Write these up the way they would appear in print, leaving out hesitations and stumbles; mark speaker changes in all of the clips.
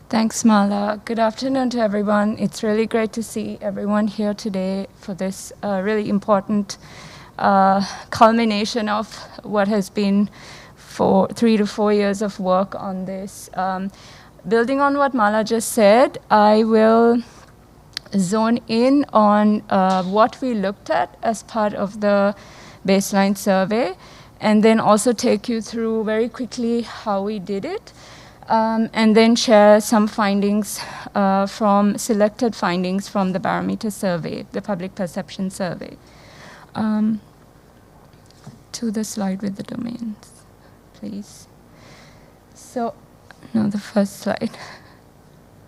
Speaker 1: Thanks, Mala. Good afternoon to everyone. It's really great to see everyone here today for this really important culmination of what has been for 3 to 4 years of work on this. Building on what Mala just said, I will zone in on what we looked at as part of the baseline survey, and then also take you through very quickly how we did it. And then share some findings selected findings from the Barometer survey, the public perception survey. To the slide with the domains, please. So, no, the first slide.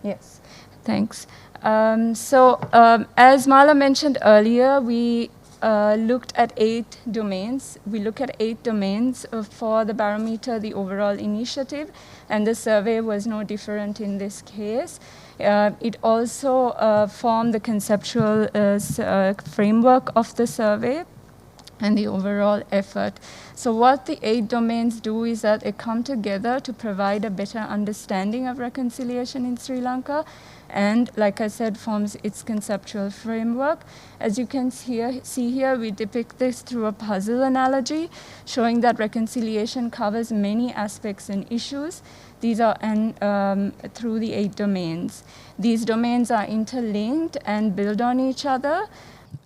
Speaker 1: Yes, thanks. As Mala mentioned earlier, we looked at 8 domains. We look at 8 domains for the Barometer, the overall initiative, and the survey was no different in this case. It also formed the conceptual framework of the survey and the overall effort. So what the 8 domains do is that they come together to provide a better understanding of reconciliation in Sri Lanka, and, like I said, forms its conceptual framework. As you can see here, we depict this through a puzzle analogy, showing that reconciliation covers many aspects and issues. These are through the 8 domains. These domains are interlinked and build on each other.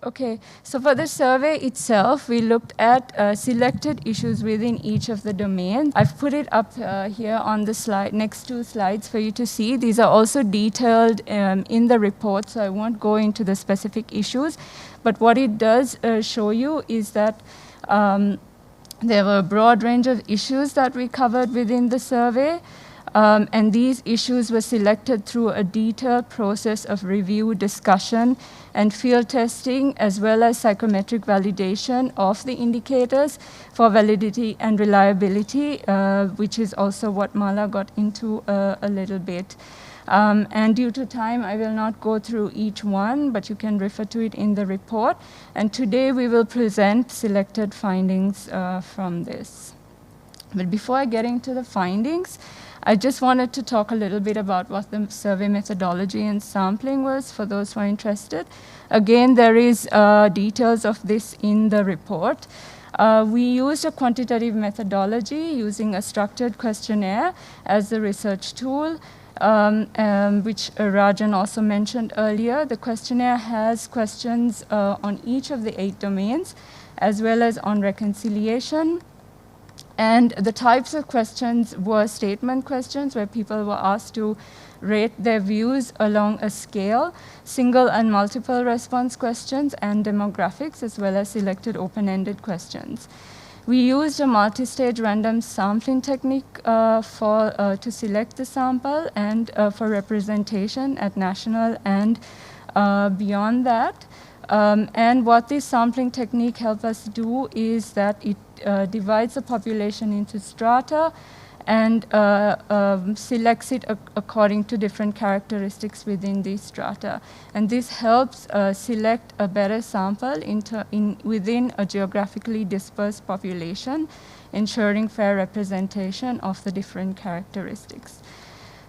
Speaker 1: Okay, so for the survey itself, we looked at selected issues within each of the domains. I've put it up here on the slide, next 2 slides for you to see. These are also detailed in the report, so I won't go into the specific issues. But what it does show you is that there were a broad range of issues that we covered within the survey. And these issues were selected through a detailed process of review, discussion, and field testing, as well as psychometric validation of the indicators for validity and reliability, which is also what Mala got into a little bit. And due to time, I will not go through each one, but you can refer to it in the report. And today we will present selected findings from this. But before I get into the findings, I just wanted to talk a little bit about what the survey methodology and sampling was for those who are interested. Again, there is details of this in the report. We used a quantitative methodology using a structured questionnaire as the research tool, which Rajan also mentioned earlier. The questionnaire has questions on each of the 8 domains, as well as on reconciliation. And the types of questions were statement questions, where people were asked to rate their views along a scale, single and multiple response questions, and demographics, as well as selected open-ended questions. We used a multi-stage random sampling technique to select the sample and for representation at national and beyond that. And what this sampling technique helps us do is that it divides the population into strata and selects it according to different characteristics within these strata. And this helps select a better sample within a geographically dispersed population, ensuring fair representation of the different characteristics.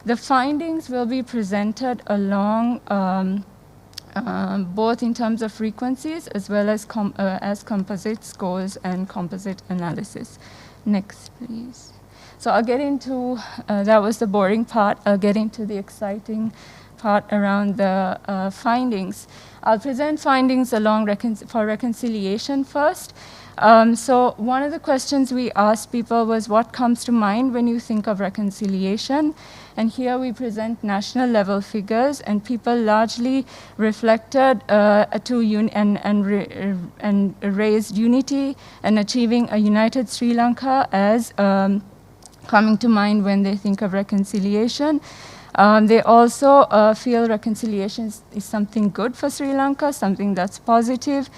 Speaker 1: The findings will be presented along both in terms of frequencies as well as composite scores and composite analysis. Next, please. So I'll get into, that was the boring part. I'll get into the exciting part around the findings. I'll present findings for reconciliation first. So one of the questions we asked people was, what comes to mind when you think of reconciliation? And here we present national level figures, and people largely reflected and raised unity and achieving a united Sri Lanka as coming to mind when they think of reconciliation. They also feel reconciliation is something good for Sri Lanka, something that's positive.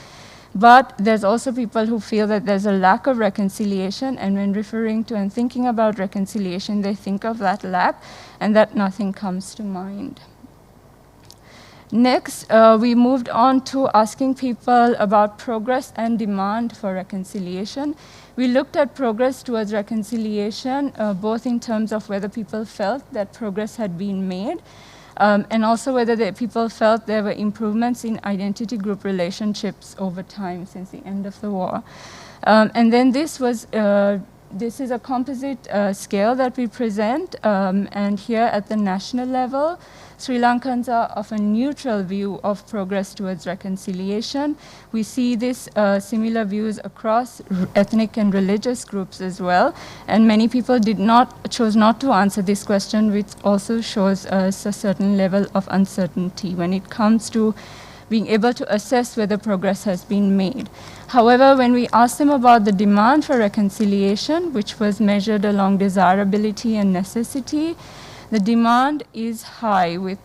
Speaker 1: But there's also people who feel that there's a lack of reconciliation, and when referring to and thinking about reconciliation, they think of that lack and that nothing comes to mind. Next, we moved on to asking people about progress and demand for reconciliation. We looked at progress towards reconciliation, both in terms of whether people felt that progress had been made, and also whether people felt there were improvements in identity group relationships over time since the end of the war. And then this is a composite scale that we present, and here at the national level, Sri Lankans are of a neutral view of progress towards reconciliation. We see this similar views across ethnic and religious groups as well, and many people chose not to answer this question, which also shows us a certain level of uncertainty when it comes to being able to assess whether progress has been made. However, when we asked them about the demand for reconciliation, which was measured along desirability and necessity, the demand is high, with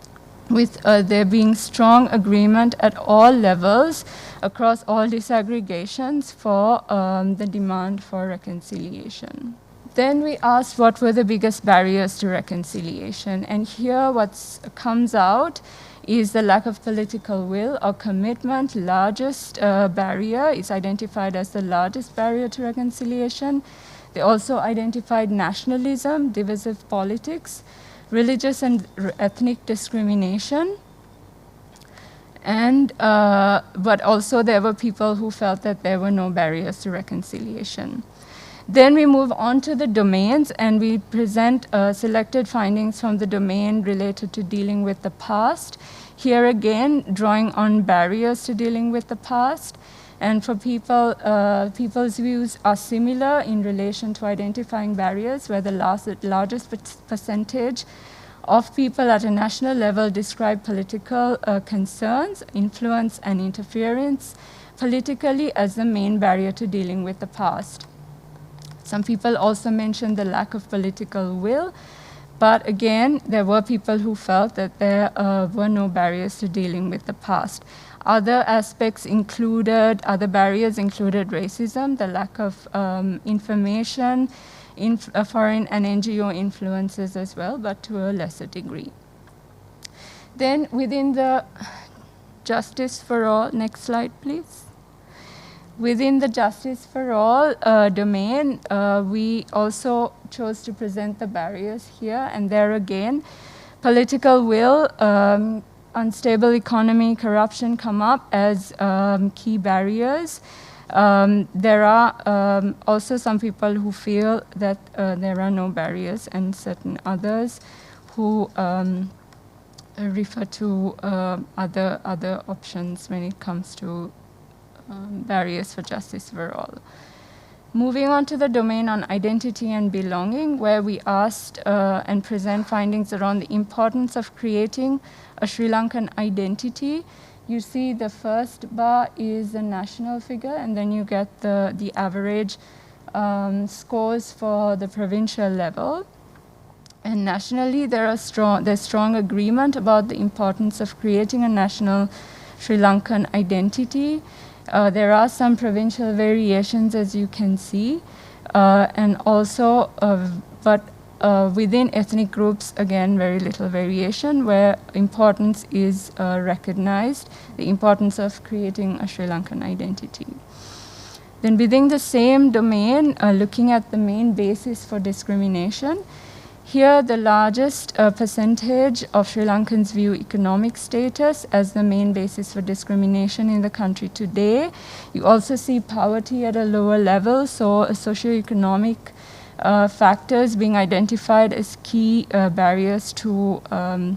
Speaker 1: there being strong agreement at all levels across all disaggregations for the demand for reconciliation. Then we asked what were the biggest barriers to reconciliation, and here what comes out is the lack of political will or commitment. Largest barrier is identified as the largest barrier to reconciliation. They also identified nationalism, divisive politics, religious and ethnic discrimination, and but also there were people who felt that there were no barriers to reconciliation. Then we move on to the domains, and we present selected findings from the domain related to dealing with the past. Here again, drawing on barriers to dealing with the past. And for people, people's views are similar in relation to identifying barriers, where the largest percentage of people at a national level describe political concerns, influence, and interference politically as the main barrier to dealing with the past. Some people also mentioned the lack of political will, but again, there were people who felt that there were no barriers to dealing with the past. Other barriers included racism, the lack of information, foreign and NGO influences as well, but to a lesser degree. Then within the Justice for All, next slide please. Within the Justice for All domain, we also chose to present the barriers here, and there again, political will, unstable economy, corruption come up as key barriers. There are also some people who feel that there are no barriers, and certain others who refer to other options when it comes to barriers for justice for all. Moving on to the domain on identity and belonging, where we asked and present findings around the importance of creating a Sri Lankan identity. You see the first bar is the national figure, and then you get the average scores for the provincial level. And nationally, there's strong agreement about the importance of creating a national Sri Lankan identity. There are some provincial variations, as you can see, and also, but within ethnic groups, again, very little variation, where importance is recognized, the importance of creating a Sri Lankan identity. Then within the same domain, looking at the main basis for discrimination, here, the largest percentage of Sri Lankans view economic status as the main basis for discrimination in the country today. You also see poverty at a lower level, so socioeconomic factors being identified as key barriers to the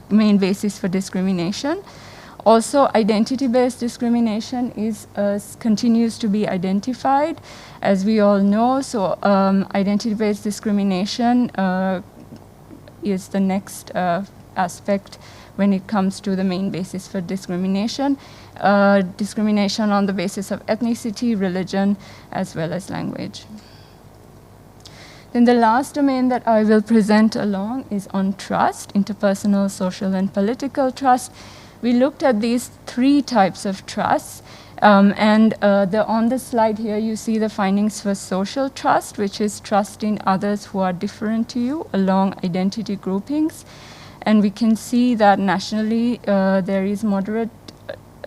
Speaker 1: main basis for discrimination. Also, identity-based discrimination continues to be identified, as we all know. So identity-based discrimination is the next aspect when it comes to the main basis for discrimination. Discrimination on the basis of ethnicity, religion, as well as language. Then the last domain that I will present along is on trust, interpersonal, social, and political trust. We looked at these three types of trust, and on the slide here you see the findings for social trust, which is trust in others who are different to you along identity groupings. And we can see that nationally there is a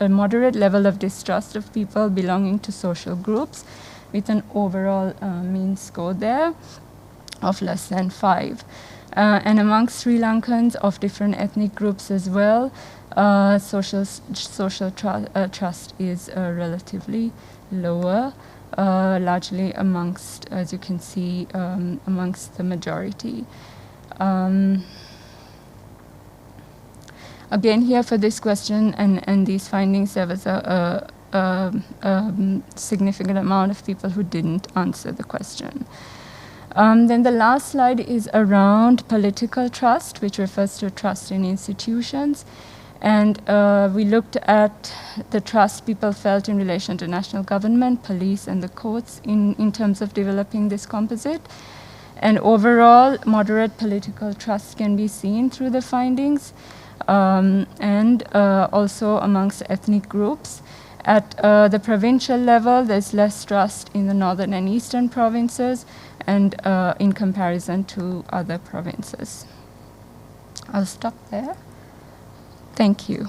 Speaker 1: moderate level of distrust of people belonging to social groups, with an overall mean score there of less than 5. And amongst Sri Lankans of different ethnic groups as well, social trust is relatively lower, largely amongst, as you can see, amongst the majority. Again, here for this question and these findings, there was a significant amount of people who didn't answer the question. Then the last slide is around political trust, which refers to trust in institutions. And we looked at the trust people felt in relation to national government, police, and the courts in terms of developing this composite. And overall, moderate political trust can be seen through the findings, and also amongst ethnic groups. At the provincial level, there's less trust in the northern and eastern provinces, and in comparison to other provinces. I'll stop there. Thank you.